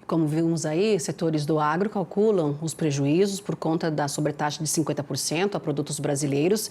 Como vimos aí, setores do agro calculam os prejuízos por conta da sobretaxa de 50% a produtos brasileiros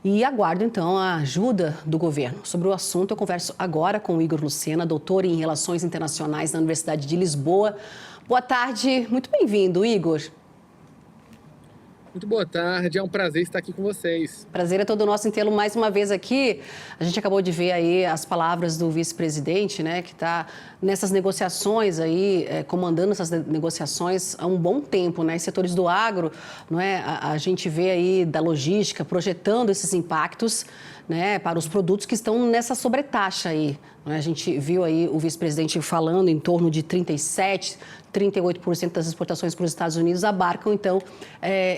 e aguardam, então, a ajuda do governo. Sobre o assunto, eu converso agora com o Igor Lucena, doutor em Relações Internacionais na Universidade de Lisboa. Boa tarde, muito bem-vindo, Igor. Muito boa tarde, é um prazer estar aqui com vocês. Prazer é todo nosso em tê-lo mais uma vez aqui. A gente acabou de ver aí as palavras do vice-presidente, né, que está nessas negociações aí, comandando essas negociações há um bom tempo, né? Setores do agro, não é? A gente vê aí da logística projetando esses impactos, né, para os produtos que estão nessa sobretaxa aí. A gente viu aí o vice-presidente falando em torno de 38% das exportações para os Estados Unidos abarcam, então,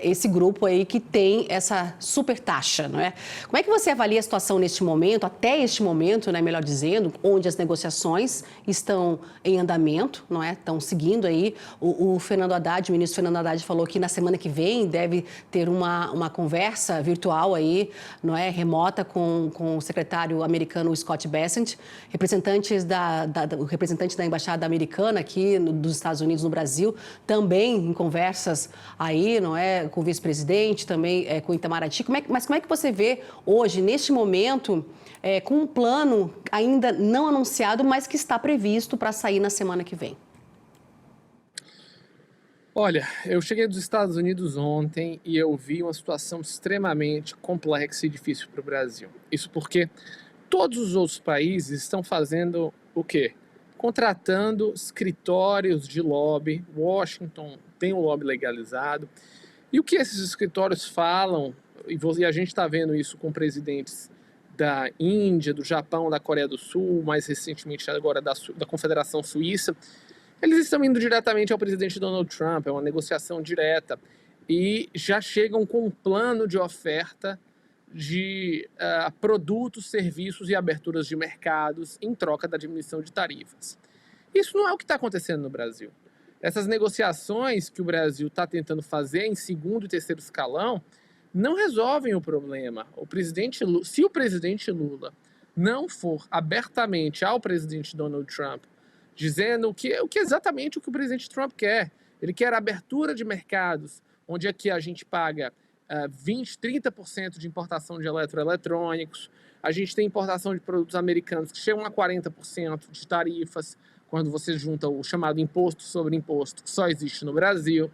esse grupo aí que tem essa super taxa, não é? Como é que você avalia a situação neste momento, até este momento, né, melhor dizendo, onde as negociações estão em andamento, não é? Estão seguindo aí. O Fernando Haddad, o ministro Fernando Haddad falou que na semana que vem deve ter uma conversa virtual aí, não é? Remota com o secretário americano Scott Bessent, o representante da embaixada americana aqui dos Estados Unidos no Brasil, também em conversas aí, não é, com o vice-presidente, também com o Itamaraty. Mas como é que você vê hoje, neste momento, com um plano ainda não anunciado, mas que está previsto para sair na semana que vem? Olha, eu cheguei dos Estados Unidos ontem e eu vi uma situação extremamente complexa e difícil para o Brasil. Isso porque todos os outros países estão fazendo o quê? Contratando escritórios de lobby. Washington tem um lobby legalizado. E o que esses escritórios falam, e a gente está vendo isso com presidentes da Índia, do Japão, da Coreia do Sul, mais recentemente agora da Confederação Suíça, eles estão indo diretamente ao presidente Donald Trump, é uma negociação direta, e já chegam com um plano de oferta de produtos, serviços e aberturas de mercados em troca da diminuição de tarifas. Isso não é o que está acontecendo no Brasil. Essas negociações que o Brasil está tentando fazer em segundo e terceiro escalão não resolvem o problema. Se o presidente Lula não for abertamente ao presidente Donald Trump dizendo o que exatamente o que o presidente Trump quer. Ele quer abertura de mercados, onde aqui a gente paga 20%, 30% de importação de eletroeletrônicos, a gente tem importação de produtos americanos que chegam a 40% de tarifas, quando você junta o chamado imposto sobre imposto, que só existe no Brasil.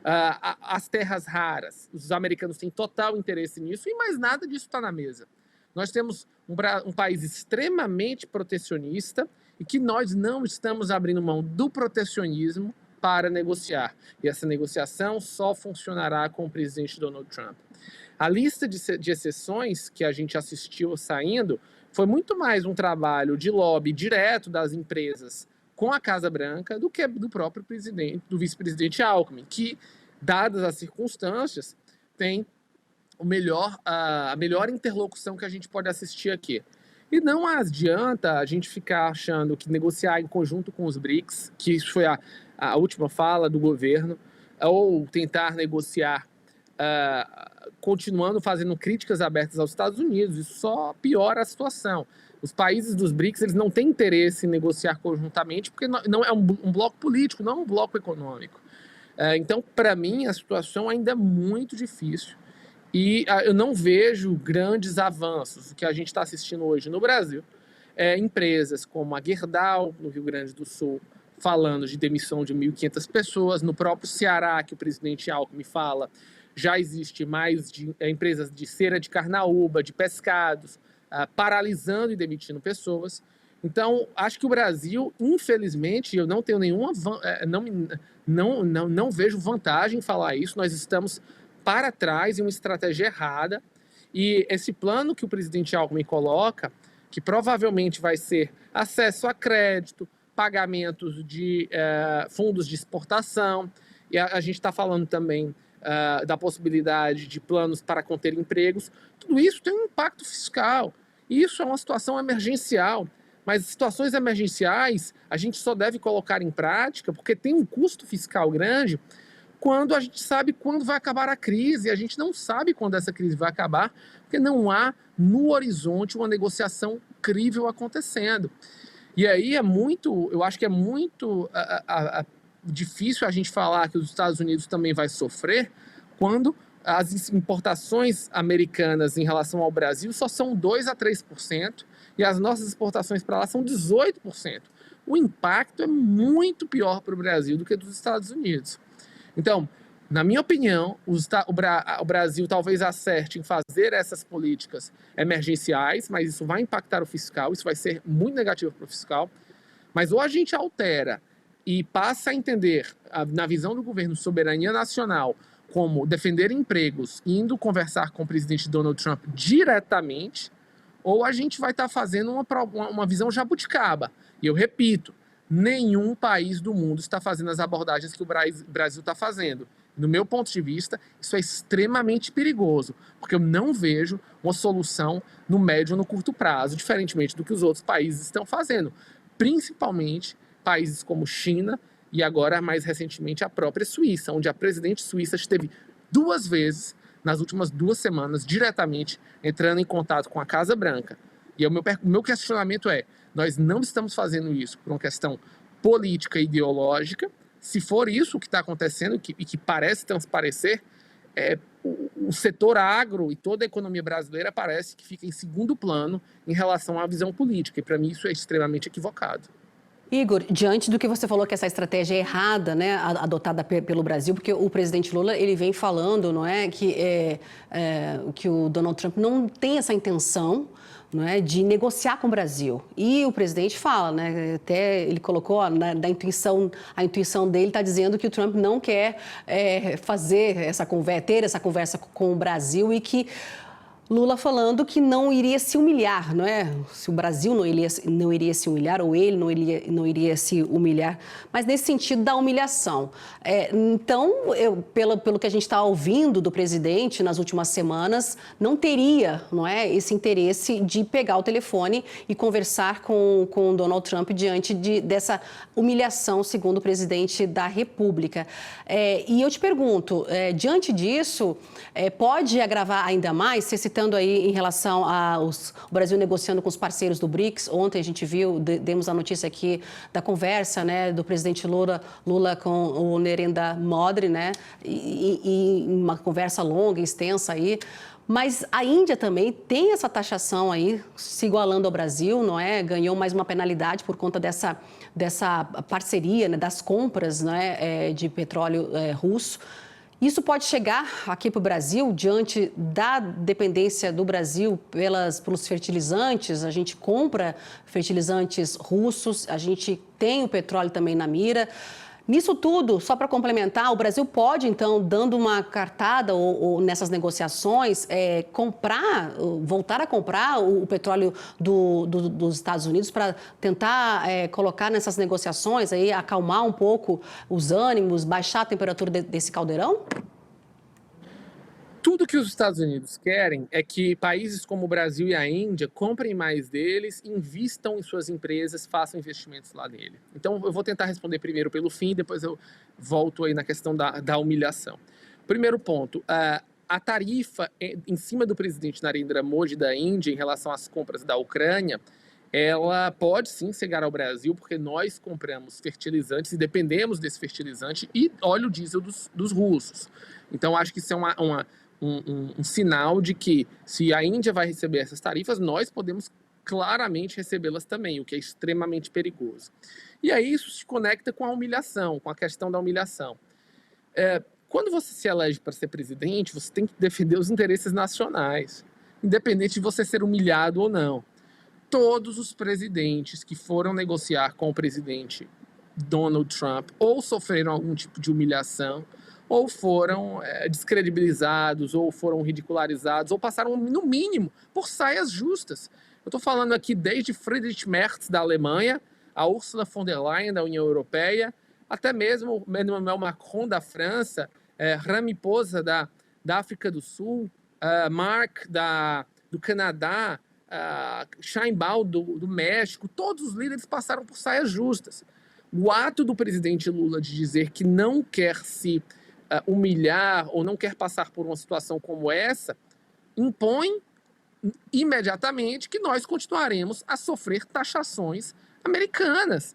As terras raras, os americanos têm total interesse nisso e mais nada disso está na mesa. Nós temos um país extremamente protecionista e que nós não estamos abrindo mão do protecionismo para negociar. E essa negociação só funcionará com o presidente Donald Trump. A lista de exceções que a gente assistiu saindo foi muito mais um trabalho de lobby direto das empresas com a Casa Branca do que do próprio presidente, do vice-presidente Alckmin, que, dadas as circunstâncias, tem a melhor interlocução que a gente pode assistir aqui. E não adianta a gente ficar achando que negociar em conjunto com os BRICS, que isso foi a última fala do governo, ou tentar negociar continuando fazendo críticas abertas aos Estados Unidos, isso só piora a situação. Os países dos BRICS eles não têm interesse em negociar conjuntamente, porque não é um bloco político, não é um bloco econômico. Então, para mim, a situação ainda é muito difícil. E eu não vejo grandes avanços. O que a gente está assistindo hoje no Brasil é empresas como a Gerdau, no Rio Grande do Sul, falando de demissão de 1.500 pessoas. No próprio Ceará, que o presidente Alckmin fala, já existe mais empresas de cera de carnaúba, de pescados, paralisando e demitindo pessoas. Então, acho que o Brasil, infelizmente, eu não tenho nenhuma... não vejo vantagem em falar isso. Nós estamos para trás em uma estratégia errada, e esse plano que o presidente Alckmin coloca, que provavelmente vai ser acesso a crédito, pagamentos de fundos de exportação, e a gente está falando também da possibilidade de planos para conter empregos, tudo isso tem um impacto fiscal, e isso é uma situação emergencial, mas situações emergenciais a gente só deve colocar em prática porque tem um custo fiscal grande, quando a gente sabe quando vai acabar a crise. A gente não sabe quando essa crise vai acabar, porque não há no horizonte uma negociação crível acontecendo. E aí eu acho que é muito difícil a gente falar que os Estados Unidos também vai sofrer quando as importações americanas em relação ao Brasil só são 2 a 3% e as nossas exportações para lá são 18%. O impacto é muito pior para o Brasil do que dos Estados Unidos. Então, na minha opinião, o Brasil talvez acerte em fazer essas políticas emergenciais, mas isso vai impactar o fiscal, isso vai ser muito negativo para o fiscal. Mas ou a gente altera e passa a entender, na visão do governo, soberania nacional, como defender empregos, indo conversar com o presidente Donald Trump diretamente, ou a gente vai estar fazendo uma visão jabuticaba. E eu repito, nenhum país do mundo está fazendo as abordagens que o Brasil está fazendo. No meu ponto de vista, isso é extremamente perigoso, porque eu não vejo uma solução no médio ou no curto prazo, diferentemente do que os outros países estão fazendo, principalmente países como China e agora, mais recentemente, a própria Suíça, onde a presidente suíça esteve 2 vezes nas últimas 2 semanas, diretamente entrando em contato com a Casa Branca. E o meu questionamento é, nós não estamos fazendo isso por uma questão política e ideológica. Se for isso que está acontecendo e que parece transparecer, o setor agro e toda a economia brasileira parece que fica em segundo plano em relação à visão política. E para mim isso é extremamente equivocado. Igor, diante do que você falou que essa estratégia é errada, né, adotada pelo Brasil, porque o presidente Lula ele vem falando, não é, que o Donald Trump não tem essa intenção, não é, de negociar com o Brasil. E o presidente fala, né, até ele colocou a intuição dele está dizendo que o Trump não quer ter essa conversa com o Brasil e que Lula falando que não iria se humilhar, não é? Se o Brasil não iria se humilhar, ou ele não iria se humilhar, mas nesse sentido da humilhação. Então, pelo que a gente está ouvindo do presidente nas últimas semanas, não teria, não é, esse interesse de pegar o telefone e conversar com Donald Trump diante dessa humilhação, segundo o presidente da República. E eu te pergunto, diante disso, pode agravar ainda mais, você citando aí em relação ao Brasil negociando com os parceiros do BRICS. Ontem a gente viu, demos a notícia aqui da conversa, né, do presidente Lula com o Narendra Modi, né, e uma conversa longa, extensa aí. Mas a Índia também tem essa taxação aí, se igualando ao Brasil, não é? Ganhou mais uma penalidade por conta dessa parceria, né, das compras, né, de petróleo russo. Isso pode chegar aqui para o Brasil, diante da dependência do Brasil pelos fertilizantes. A gente compra fertilizantes russos, a gente tem o petróleo também na mira. Nisso tudo, só para complementar, o Brasil pode, então, dando uma cartada ou nessas negociações, voltar a comprar o petróleo dos Estados Unidos para tentar colocar nessas negociações, aí, acalmar um pouco os ânimos, baixar a temperatura desse caldeirão? Tudo que os Estados Unidos querem é que países como o Brasil e a Índia comprem mais deles, invistam em suas empresas, façam investimentos lá nele. Então, eu vou tentar responder primeiro pelo fim, depois eu volto aí na questão da humilhação. Primeiro ponto, a tarifa em cima do presidente Narendra Modi da Índia em relação às compras da Ucrânia, ela pode sim chegar ao Brasil, porque nós compramos fertilizantes e dependemos desse fertilizante e óleo diesel dos russos. Então, acho que isso é um sinal de que, se a Índia vai receber essas tarifas, nós podemos claramente recebê-las também, o que é extremamente perigoso. E aí isso se conecta com a humilhação, com a questão da humilhação. Quando você se elege para ser presidente, você tem que defender os interesses nacionais, independente de você ser humilhado ou não. Todos os presidentes que foram negociar com o presidente Donald Trump ou sofreram algum tipo de humilhação, ou foram descredibilizados, ou foram ridicularizados, ou passaram, no mínimo, por saias justas. Eu estou falando aqui desde Friedrich Merz, da Alemanha, a Ursula von der Leyen, da União Europeia, até mesmo Emmanuel Macron, da França, Ramaphosa, da África do Sul, Mark, do Canadá, Sheinbaum, do México. Todos os líderes passaram por saias justas. O ato do presidente Lula de dizer que não quer se humilhar ou não quer passar por uma situação como essa, impõe imediatamente que nós continuaremos a sofrer taxações americanas.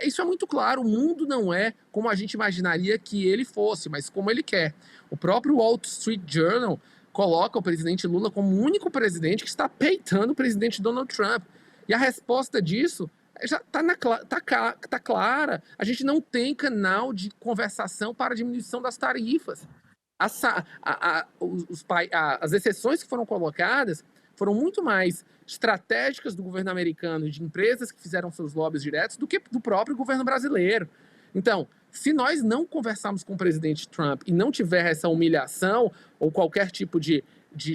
Isso é muito claro, o mundo não é como a gente imaginaria que ele fosse, mas como ele quer. O próprio Wall Street Journal coloca o presidente Lula como o único presidente que está peitando o presidente Donald Trump. E a resposta disso já está clara. A gente não tem canal de conversação para diminuição das tarifas. As exceções que foram colocadas foram muito mais estratégicas do governo americano e de empresas que fizeram seus lobbies diretos do que do próprio governo brasileiro. Então, se nós não conversarmos com o presidente Trump e não tiver essa humilhação ou qualquer tipo de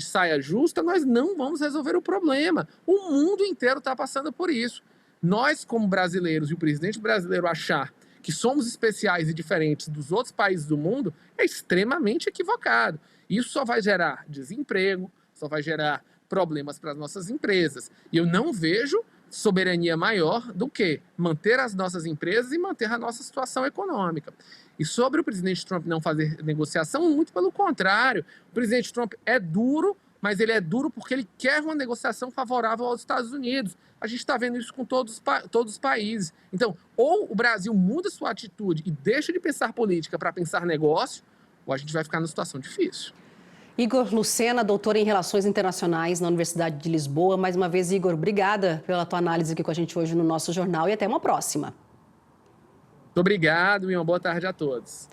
saia justa, nós não vamos resolver o problema. O mundo inteiro está passando por isso. Nós, como brasileiros, e o presidente brasileiro achar que somos especiais e diferentes dos outros países do mundo é extremamente equivocado. Isso só vai gerar desemprego, só vai gerar problemas para as nossas empresas. E eu não vejo soberania maior do que manter as nossas empresas e manter a nossa situação econômica. E sobre o presidente Trump não fazer negociação, muito pelo contrário. O presidente Trump é duro, mas ele é duro porque ele quer uma negociação favorável aos Estados Unidos. A gente está vendo isso com todos os países. Então, ou o Brasil muda sua atitude e deixa de pensar política para pensar negócio, ou a gente vai ficar numa situação difícil. Igor Lucena, doutor em Relações Internacionais na Universidade de Lisboa. Mais uma vez, Igor, obrigada pela tua análise aqui com a gente hoje no nosso jornal e até uma próxima. Muito obrigado e uma boa tarde a todos.